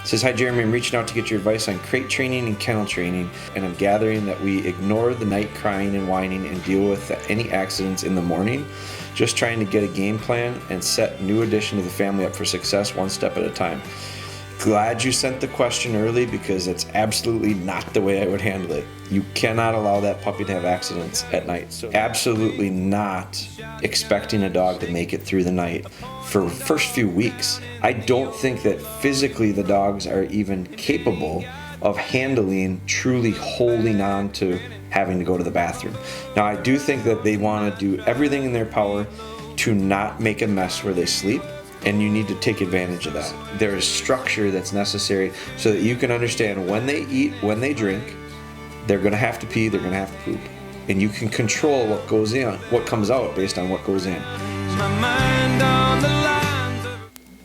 It says, hi Jeremy, I'm reaching out to get your advice on crate training and kennel training, and I'm gathering that we ignore the night crying and whining and deal with any accidents in the morning. Just trying to get a game plan and set new addition to the family up for success one step at a time. Glad you sent the question early because it's absolutely not the way I would handle it. You cannot allow that puppy to have accidents at night. So absolutely not expecting a dog to make it through the night for the first few weeks. I don't think that physically the dogs are even capable of handling truly holding on to having to go to the bathroom. Now I do think that they want to do everything in their power to not make a mess where they sleep. And you need to take advantage of that. There is structure that's necessary so that you can understand when they eat, when they drink, they're gonna have to pee, they're gonna have to poop. And you can control what goes in, what comes out based on what goes in.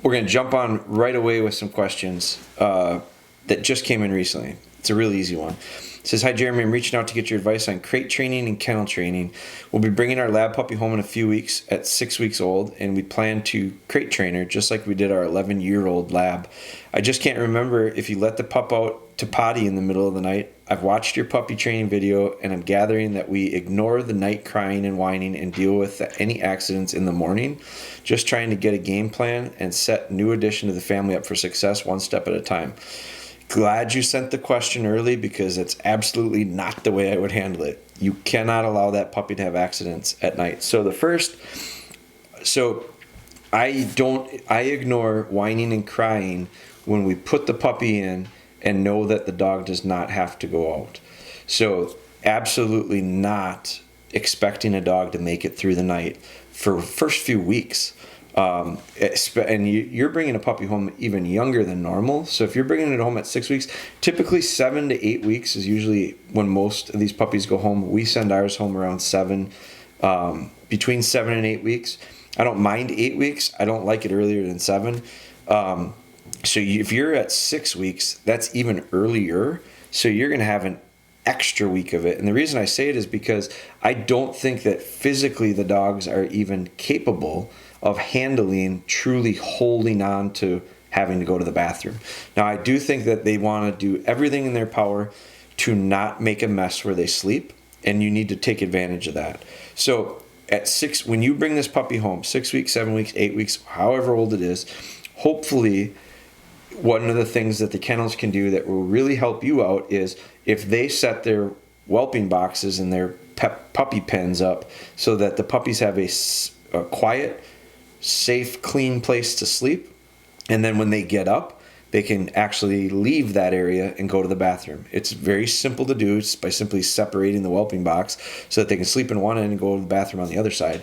We're gonna jump on right away with some questions that just came in recently. It's a really easy one. It says, hi Jeremy, I'm reaching out to get your advice on crate training and kennel training. We'll be bringing our lab puppy home in a few weeks at 6 weeks old, and we plan to crate train her just like we did our 11-year-old lab. I just can't remember if you let the pup out to potty in the middle of the night. I've watched your puppy training video, and I'm gathering that we ignore the night crying and whining and deal with any accidents in the morning. Just trying to get a game plan and set new addition to the family up for success one step at a time. Glad you sent the question early because it's absolutely not the way I would handle it. You cannot allow that puppy to have accidents at night. So I ignore whining and crying when we put the puppy in and know that the dog does not have to go out. So absolutely not expecting a dog to make it through the night for the first few weeks. And you're bringing a puppy home even younger than normal. So if you're bringing it home at 6 weeks, typically 7 to 8 weeks is usually when most of these puppies go home. We send ours home around 7, between 7 and 8 weeks. I don't mind 8 weeks. I don't like it earlier than 7. If you're at 6 weeks, that's even earlier. So you're going to have an extra week of it. And the reason I say it is because I don't think that physically the dogs are even capable of handling truly holding on to having to go to the bathroom. Now I do think that they want to do everything in their power to not make a mess where they sleep, and you need to take advantage of that. So at 6, when you bring this puppy home, 6 weeks, 7 weeks, 8 weeks, however old it is, hopefully one of the things that the kennels can do that will really help you out is if they set their whelping boxes and their puppy pens up so that the puppies have a quiet, safe, clean place to sleep, and then when they get up they can actually leave that area and go to the bathroom. It's very simple to do. It's by simply separating the whelping box so that they can sleep in one end and go to the bathroom on the other side,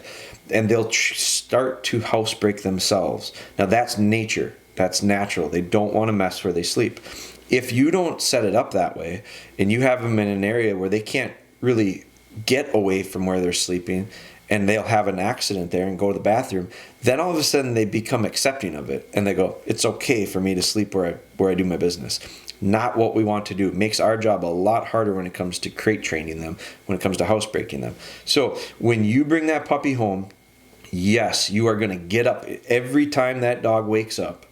and they'll start to housebreak themselves. Now that's nature, that's natural. They don't want to mess where they sleep. If you don't set it up that way and you have them in an area where they can't really get away from where they're sleeping and they'll have an accident there and go to the bathroom, then all of a sudden they become accepting of it and they go, it's okay for me to sleep where I do my business. Not what we want to do. It makes our job a lot harder when it comes to crate training them, when it comes to housebreaking them. So when you bring that puppy home, yes, you are going to get up. Every time that dog wakes up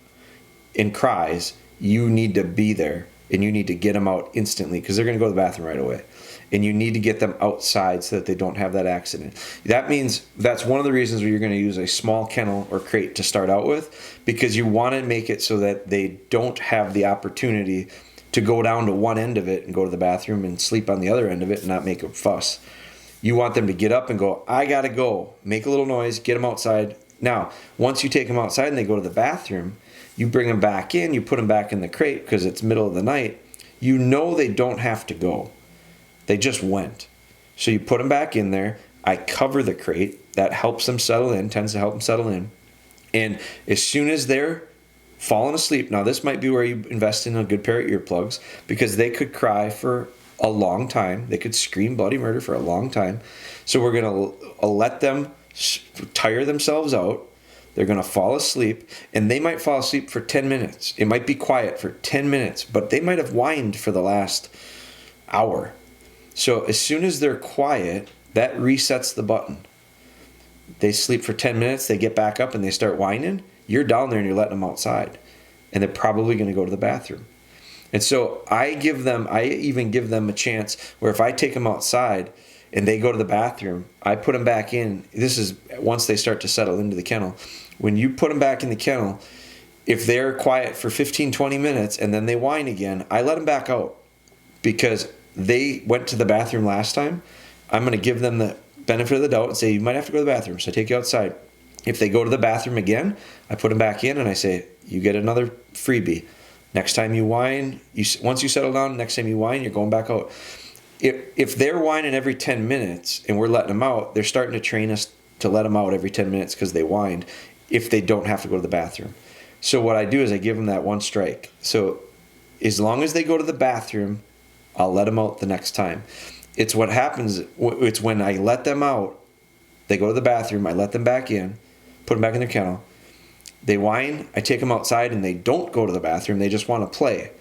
and cries, you need to be there and you need to get them out instantly because they're going to go to the bathroom right away. And you need to get them outside so that they don't have that accident. That means that's one of the reasons where you're going to use a small kennel or crate to start out with, because you want to make it so that they don't have the opportunity to go down to one end of it and go to the bathroom and sleep on the other end of it and not make a fuss. You want them to get up and go, I gotta go, make a little noise, get them outside. Now, once you take them outside and they go to the bathroom, you bring them back in, you put them back in the crate because it's middle of the night. You know they don't have to go. They just went. So you put them back in there. I cover the crate. That helps them settle in, tends to help them settle in. And as soon as they're falling asleep, now this might be where you invest in a good pair of earplugs, because they could cry for a long time. They could scream bloody murder for a long time. So we're going to let them tire themselves out. They're going to fall asleep, and they might fall asleep for 10 minutes. It might be quiet for 10 minutes, but they might have whined for the last hour. So as soon as they're quiet, that resets the button. They sleep for 10 minutes, they get back up and they start whining. You're down there and you're letting them outside. and they're probably going to go to the bathroom. And so I even give them a chance where if I take them outside and they go to the bathroom, I put them back in. This is once they start to settle into the kennel. When you put them back in the kennel, if they're quiet for 15, 20 minutes and then they whine again, I let them back out because they went to the bathroom last time. I'm going to give them the benefit of the doubt and say, you might have to go to the bathroom, so I take you outside. If they go to the bathroom again, I put them back in and I say, you get another freebie. Next time you whine, once you settle down, next time you whine, you're going back out. If they're whining every 10 minutes and we're letting them out, they're starting to train us to let them out every 10 minutes because they whined if they don't have to go to the bathroom. So what I do is I give them that one strike. So as long as they go to the bathroom, I'll let them out the next time. It's what happens, it's when I let them out, they go to the bathroom, I let them back in, put them back in their kennel. They whine, I take them outside and they don't go to the bathroom, they just want to play.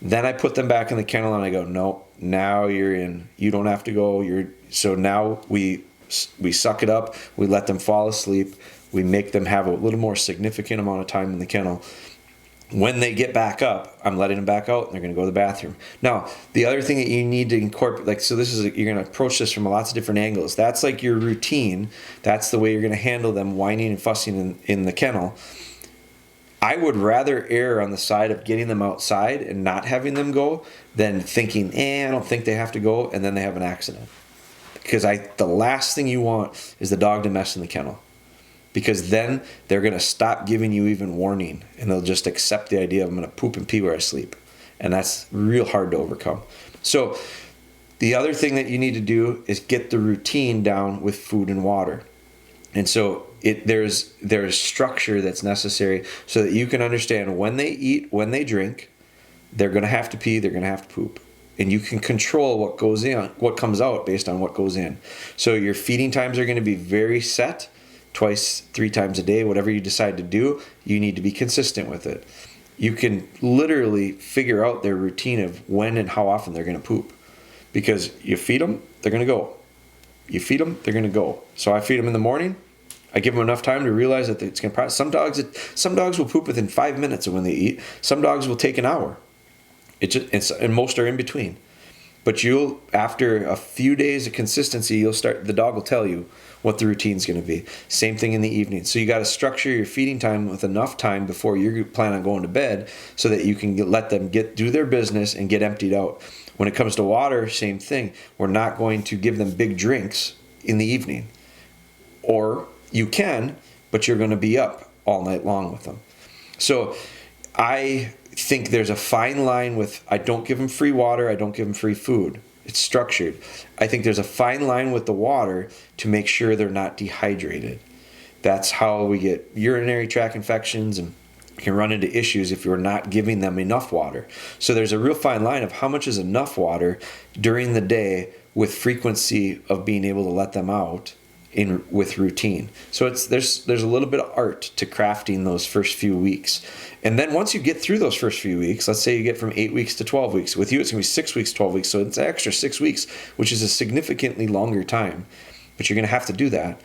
Then I put them back in the kennel and I go, no, now you're in. You don't have to go. So now we suck it up, we let them fall asleep, we make them have a little more significant amount of time in the kennel. When they get back up, I'm letting them back out and they're going to go to the bathroom. Now, the other thing that you need to incorporate, so you're going to approach this from lots of different angles. That's like your routine. That's the way you're going to handle them whining and fussing in the kennel. I would rather err on the side of getting them outside and not having them go than thinking, I don't think they have to go, and then they have an accident. Because the last thing you want is the dog to mess in the kennel. Because then they're going to stop giving you even warning and they'll just accept the idea of I'm going to poop and pee where I sleep. And that's real hard to overcome. So the other thing that you need to do is get the routine down with food and water. And so there's structure that's necessary so that you can understand when they eat, when they drink, they're going to have to pee, they're going to have to poop. And you can control what goes in, what comes out based on what goes in. So your feeding times are going to be very set. 2-3 times a day, whatever you decide to do, you need to be consistent with it. You can literally figure out their routine of when and how often they're going to poop. Because you feed them, they're going to go. You feed them, they're going to go. So I feed them in the morning. I give them enough time to realize that it's going to process. Some dogs will poop within 5 minutes of when they eat. Some dogs will take an hour. And most are in between. But after a few days of consistency, the dog will tell you what the routine's going to be. Same thing in the evening. So you got to structure your feeding time with enough time before you plan on going to bed so that you can let them do their business and get emptied out. When it comes to water, same thing. We're not going to give them big drinks in the evening. Or you can, but you're going to be up all night long with them. So I think there's a fine line with, I don't give them free water, I don't give them free food. It's structured. I think there's a fine line with the water to make sure they're not dehydrated. That's how we get urinary tract infections and can run into issues if you're not giving them enough water. So there's a real fine line of how much is enough water during the day with frequency of being able to let them out with routine. So there's a little bit of art to crafting those first few weeks. And then once you get through those first few weeks, let's say you get from 8 weeks to 12 weeks. With you, it's going to be 6 weeks, 12 weeks. So it's an extra 6 weeks, which is a significantly longer time. But you're going to have to do that.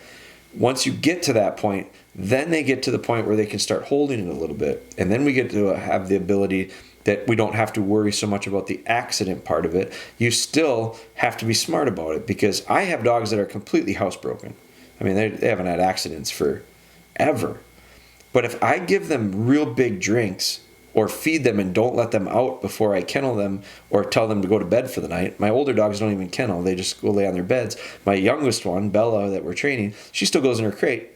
Once you get to that point, then they get to the point where they can start holding it a little bit. And then we get to have the ability that we don't have to worry so much about the accident part of it. You still have to be smart about it, because I have dogs that are completely housebroken. I mean, they haven't had accidents forever. But if I give them real big drinks or feed them and don't let them out before I kennel them or tell them to go to bed for the night, my older dogs don't even kennel. They just go lay on their beds. My youngest one, Bella, that we're training, she still goes in her crate.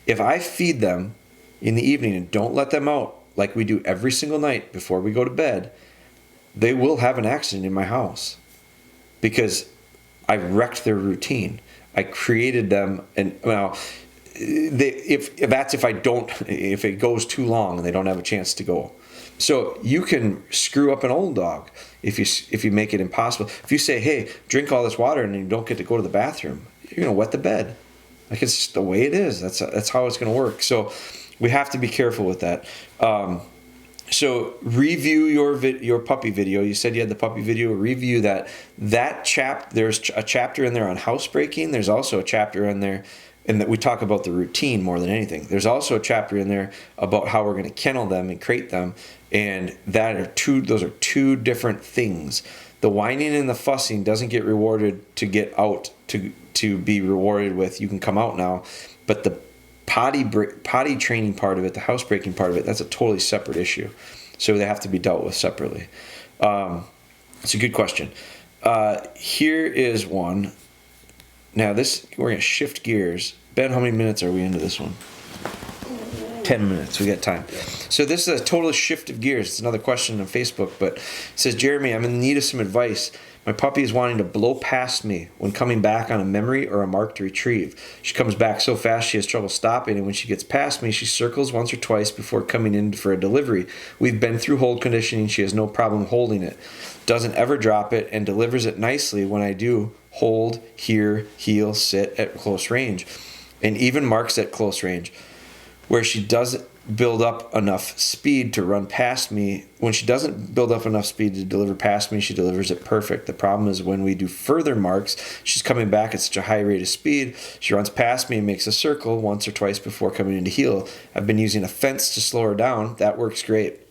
If I feed them in the evening and don't let them out like we do every single night before we go to bed, they will have an accident in my house because I wrecked their routine. I created them, and if it goes too long and they don't have a chance to go. So you can screw up an old dog if you make it impossible. If you say, hey, drink all this water and you don't get to go to the bathroom, you're going to wet the bed. Like, it's just the way it is. That's how it's going to work. So we have to be careful with that. So review your puppy video. You said you had the puppy video. Review that. There's a chapter in there on housebreaking. There's also a chapter in there and that we talk about the routine more than anything. There's also a chapter in there about how we're going to kennel them and crate them, and those are two different things. The whining and the fussing doesn't get rewarded to get out to be rewarded with you can come out now, but the potty training part of it, the housebreaking part of it, that's a totally separate issue. So they have to be dealt with separately. It's a good question. Here is one. Now we're going to shift gears. Ben, how many minutes are we into this one? 10 minutes. We got time. So this is a total shift of gears. It's another question on Facebook, but it says, Jeremy, I'm in need of some advice. My puppy is wanting to blow past me when coming back on a memory or a mark to retrieve. She comes back so fast she has trouble stopping, and when she gets past me, she circles once or twice before coming in for a delivery. We've been through hold conditioning. She has no problem holding it. Doesn't ever drop it and delivers it nicely when I do hold, hear, heel, sit at close range, and even marks at close range. Where she doesn't build up enough speed to run past me. When she doesn't build up enough speed to deliver past me, she delivers it perfect. The problem is when we do further marks, she's coming back at such a high rate of speed, she runs past me and makes a circle once or twice before coming into heel. I've been using a fence to slow her down. That works great.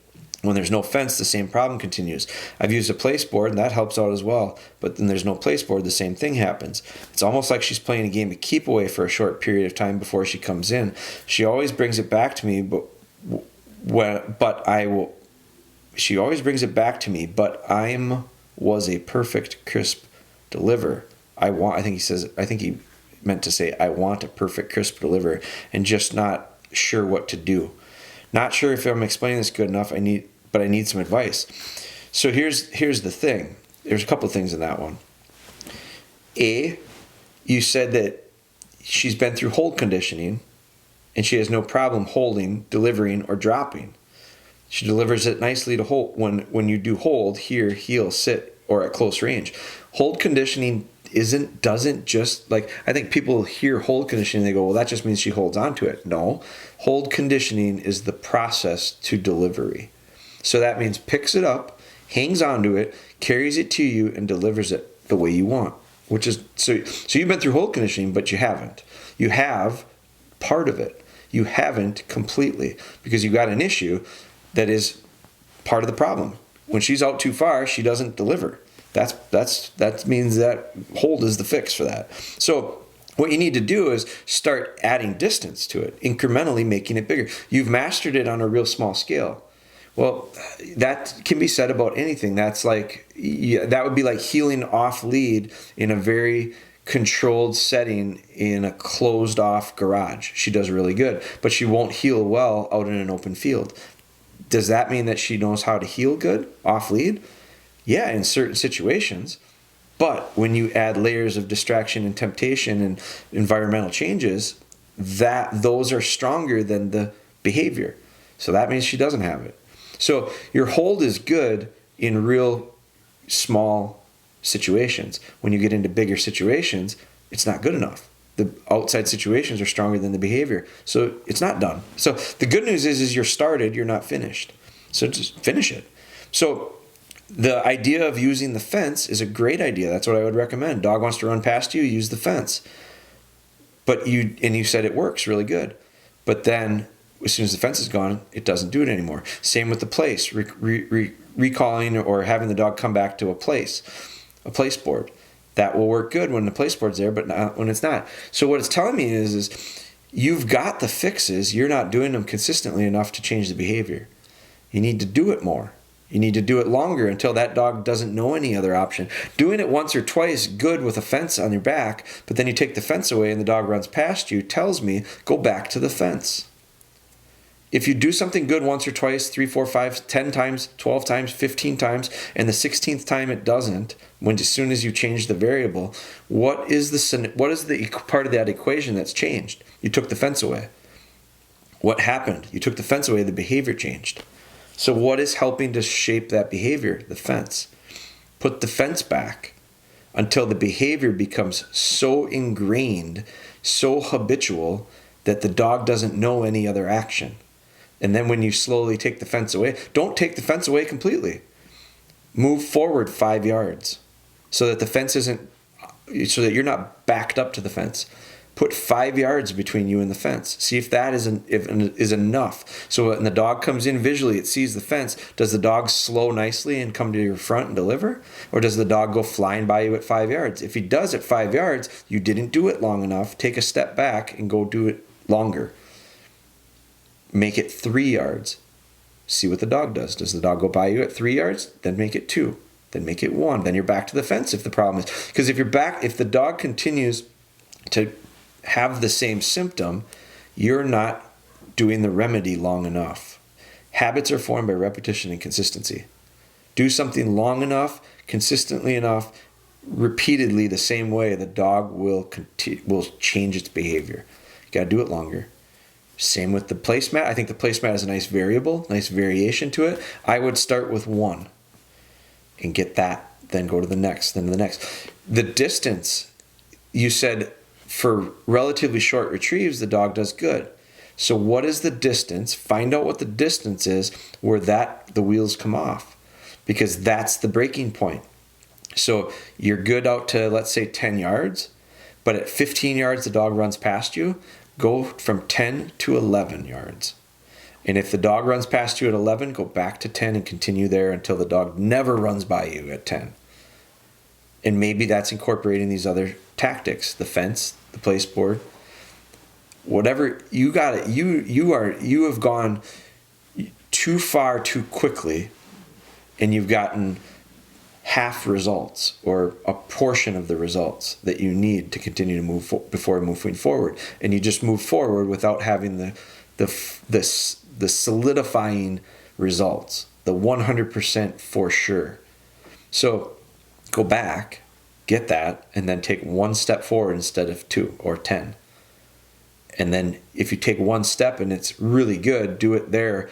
When there's no fence, the same problem continues. I've used a place board, and that helps out as well. But then there's no place board, the same thing happens. It's almost like she's playing a game of keep away for a short period of time before she comes in. She always brings it back to me, She always brings it back to me, but was a perfect, crisp deliver. I think he meant to say, I want a perfect, crisp deliver, and just not sure what to do. Not sure if I'm explaining this good enough. I need some advice. So here's the thing. There's a couple of things in that one. You said that she's been through hold conditioning and she has no problem holding, delivering, or dropping. She delivers it nicely to hold when you do hold, hear, heel, sit, or at close range. Hold conditioning doesn't just, like, I think people hear hold conditioning and they go, well, that just means she holds on to it. No, hold conditioning is the process to delivery. So that means picks it up, hangs onto it, carries it to you, and delivers it the way you want. Which is so you've been through hold conditioning, but you haven't. You have part of it. You haven't completely, because you've got an issue that is part of the problem. When she's out too far, she doesn't deliver. That means that hold is the fix for that. So what you need to do is start adding distance to it, incrementally making it bigger. You've mastered it on a real small scale. Well, that can be said about anything. That would be like heeling off lead in a very controlled setting in a closed off garage. She does really good, but she won't heel well out in an open field. Does that mean that she knows how to heel good off lead? Yeah, in certain situations. But when you add layers of distraction and temptation and environmental changes, those are stronger than the behavior. So that means she doesn't have it. So your hold is good in real small situations. When you get into bigger situations, it's not good enough. The outside situations are stronger than the behavior. So it's not done. So the good news is you're started, you're not finished. So just finish it. So the idea of using the fence is a great idea. That's what I would recommend. Dog wants to run past you, use the fence. But you said it works really good. But then as soon as the fence is gone, it doesn't do it anymore. Same with the place, recalling or having the dog come back to a place board. That will work good when the place board's there, but not when it's not. So what it's telling me is you've got the fixes, you're not doing them consistently enough to change the behavior. You need to do it more. You need to do it longer until that dog doesn't know any other option. Doing it once or twice, good with a fence on your back, but then you take the fence away and the dog runs past you, tells me, go back to the fence. If you do something good once or twice, 3, 4, 5, 10 times, 12 times, 15 times, and the 16th time it doesn't, as soon as you change the variable, what is the part of that equation that's changed? You took the fence away. What happened? You took the fence away, the behavior changed. So what is helping to shape that behavior? The fence. Put the fence back until the behavior becomes so ingrained, so habitual, that the dog doesn't know any other action. And then when you slowly take the fence away, don't take the fence away completely. Move forward 5 yards so that the fence so that you're not backed up to the fence. Put 5 yards between you and the fence. See if that is enough. So when the dog comes in visually, it sees the fence. Does the dog slow nicely and come to your front and deliver? Or does the dog go flying by you at 5 yards? If he does at 5 yards, you didn't do it long enough. Take a step back and go do it longer. Make it 3 yards. See what the dog does. Does the dog go by you at 3 yards? Then make it 2. Then make it 1. Then you're back to the fence if the problem is. Because if the dog continues to have the same symptom, you're not doing the remedy long enough. Habits are formed by repetition and consistency. Do something long enough, consistently enough, repeatedly the same way, the dog will change its behavior. You got to do it longer. Same with the placemat. I think the placemat is a nice variation to it. I would start with 1 and get that, then go to the next, then the next. The distance, you said for relatively short retrieves, the dog does good. So what is the distance? Find out what the distance is where the wheels come off, because that's the breaking point. So you're good out to, let's say, 10 yards, but at 15 yards, the dog runs past you. Go from 10 to 11 yards. And if the dog runs past you at 11, go back to 10 and continue there until the dog never runs by you at 10. And maybe that's incorporating these other tactics, the fence, the place board, whatever. You got it. You have gone too far too quickly, and you've gotten half results or a portion of the results that you need to continue to move before moving forward. And you just move forward without having the solidifying results, the 100% for sure. So go back, get that, and then take 1 step forward instead of 2 or 10. And then if you take 1 step and it's really good, do it there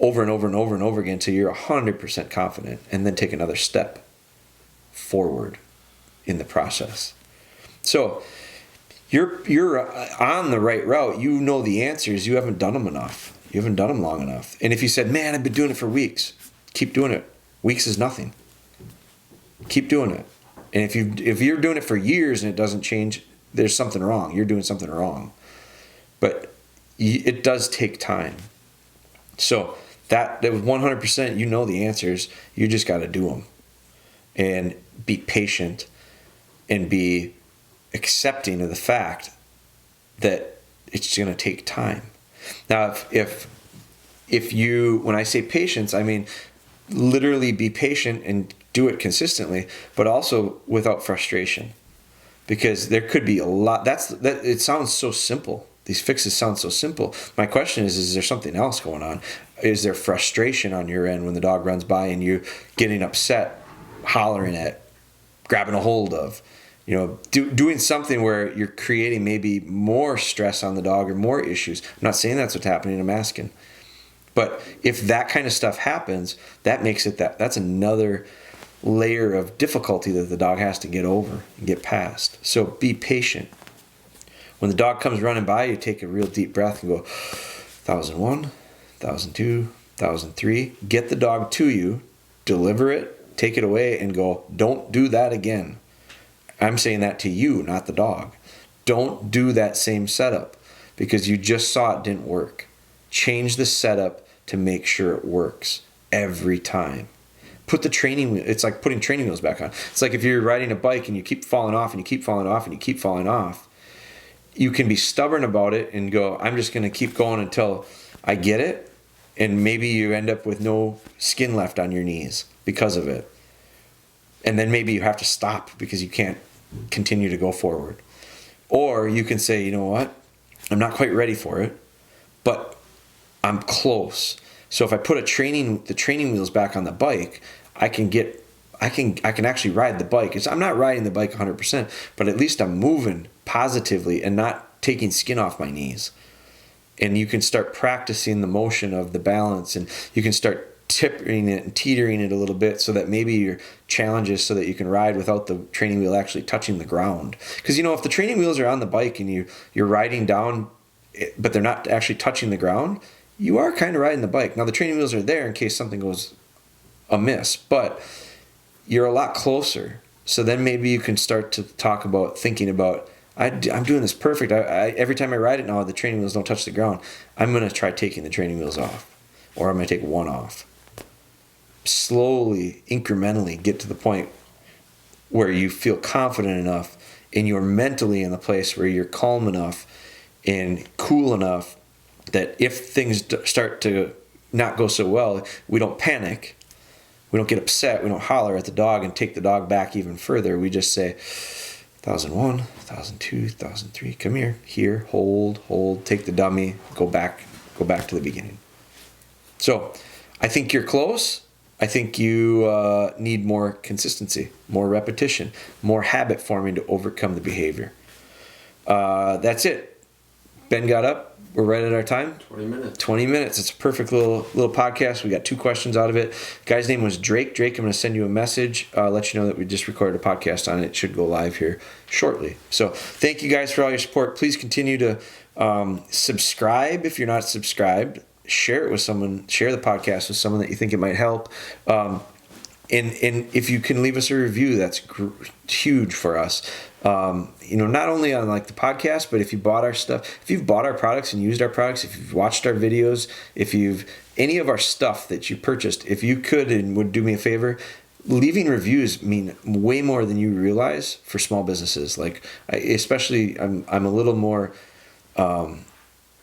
over and over and over and over again until you're 100% confident, and then take another step forward in the process. So you're on the right route. You know the answers. You haven't done them enough. You haven't done them long enough. And if you said, man, I've been doing it for weeks, keep doing it. Weeks is nothing. Keep doing it. And if you're doing it for years and it doesn't change, there's something wrong. You're doing something wrong. But it does take time. So that 100%, you know the answers. You just got to do them. And be patient and be accepting of the fact that it's going to take time. Now, if you, when I say patience, I mean literally be patient and do it consistently, but also without frustration, because there could be a lot. It sounds so simple. These fixes sound so simple. My question is there something else going on? Is there frustration on your end when the dog runs by and you getting upset, hollering at, grabbing a hold of, doing something where you're creating maybe more stress on the dog or more issues? I'm not saying that's what's happening. I'm asking. But if that kind of stuff happens, that makes it that's another layer of difficulty that the dog has to get over and get past. So be patient. When the dog comes running by, you take a real deep breath and go, 1001, 1002, 1003. Get the dog to you, deliver it, take it away, and go, don't do that again. I'm saying that to you, not the dog. Don't do that same setup because you just saw it didn't work. Change the setup to make sure it works every time. Put the training wheel. It's like putting training wheels back on. It's like if you're riding a bike and you keep falling off and you keep falling off and you keep falling off, you can be stubborn about it and go, I'm just going to keep going until I get it. And maybe you end up with no skin left on your knees because of it. And then maybe you have to stop because you can't continue to go forward. Or you can say, you know what? I'm not quite ready for it, but I'm close. So if I put the training wheels back on the bike, I can actually ride the bike. I'm not riding the bike 100%, but at least I'm moving positively and not taking skin off my knees. And you can start practicing the motion of the balance, and you can start tipping it and teetering it a little bit so that maybe your challenge is so that you can ride without the training wheel actually touching the ground. Because if the training wheels are on the bike and you're riding down, but they're not actually touching the ground, you are kind of riding the bike. Now the training wheels are there in case something goes amiss, but you're a lot closer. So then maybe you can start to thinking about, I'm doing this perfect. I every time I ride it now, the training wheels don't touch the ground. I'm going to try taking the training wheels off, or I'm going to take one off. Slowly, incrementally get to the point where you feel confident enough and you're mentally in the place where you're calm enough and cool enough that if things start to not go so well, we don't panic, we don't get upset, we don't holler at the dog and take the dog back even further. We just say, 1001, 1002, 1003, come here, hold, take the dummy, go back to the beginning. So I think you're close. I think you need more consistency, more repetition, more habit forming to overcome the behavior. That's it. Ben got up. We're right at our time. 20 minutes. 20 minutes. It's a perfect little podcast. We got 2 questions out of it. Guy's name was Drake. Drake, I'm going to send you a message. Let you know that we just recorded a podcast on it. It should go live here shortly. So thank you guys for all your support. Please continue to subscribe if you're not subscribed. Share it with someone. Share the podcast with someone that you think it might help. And if you can leave us a review, that's huge for us. Not only on like the podcast, but if you bought our stuff, if you've bought our products and used our products, if you've watched our videos, if you've any of our stuff that you purchased, if you could and would do me a favor, leaving reviews mean way more than you realize for small businesses. Like especially I'm a little more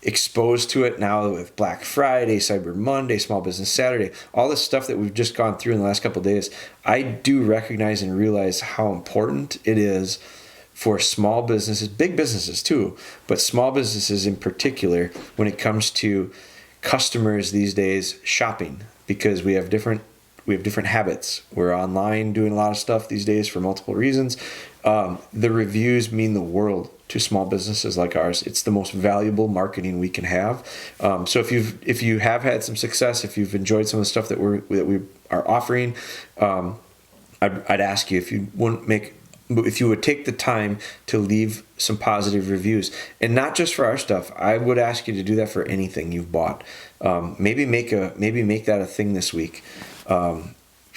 exposed to it now with Black Friday, Cyber Monday, Small Business Saturday, all this stuff that we've just gone through in the last couple of days. I do recognize and realize how important it is for small businesses, big businesses too, but small businesses in particular when it comes to customers these days shopping, because we have different habits. We're online doing a lot of stuff these days for multiple reasons. The reviews mean the world to small businesses like ours. It's the most valuable marketing we can have. So if you have had some success, if you've enjoyed some of the stuff that we are offering, I'd ask you if you would take the time to leave some positive reviews, and not just for our stuff. I would ask you to do that for anything you've bought. Maybe make that a thing this week.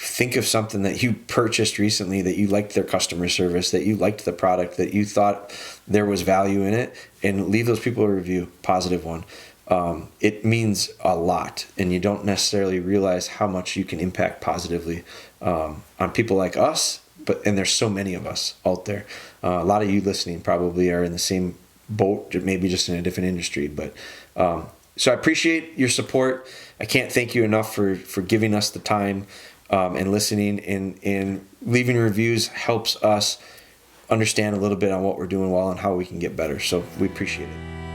Think of something that you purchased recently that you liked their customer service, that you liked the product, that you thought there was value in it, and leave those people a review, positive one. It means a lot, and you don't necessarily realize how much you can impact positively on people like us. And there's so many of us out there. A lot of you listening probably are in the same boat, maybe just in a different industry. But so I appreciate your support. I can't thank you enough for giving us the time and listening, and leaving reviews helps us understand a little bit on what we're doing well and how we can get better. So we appreciate it.